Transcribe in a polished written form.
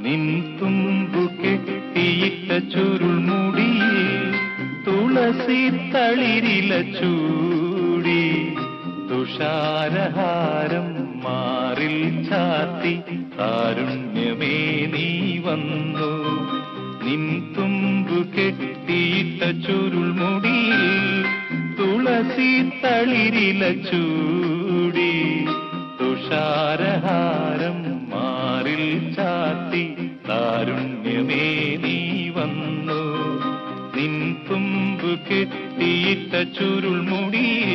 നിൻ തുമ്പു കെട്ടിയിട്ട ചുരുൾമുടിയിൽ തുളസി തളിരില ചൂടി തുഷാരഹാരം മാറിൽ ചാത്തി കാരുണ്യമേ നീ വന്നു. നിൻ തുമ്പു കെട്ടിയിട്ട ചുരുൾമുടിയിൽ തുളസി തളിരില ചൂടി തുഷാരഹാരം മാറിൽ ചാത്തി കാരുണ്യമേ നീ വന്നു. നിൻ തുമ്പു കെട്ടിയിട്ട ചുരുൾമുടിയിൽ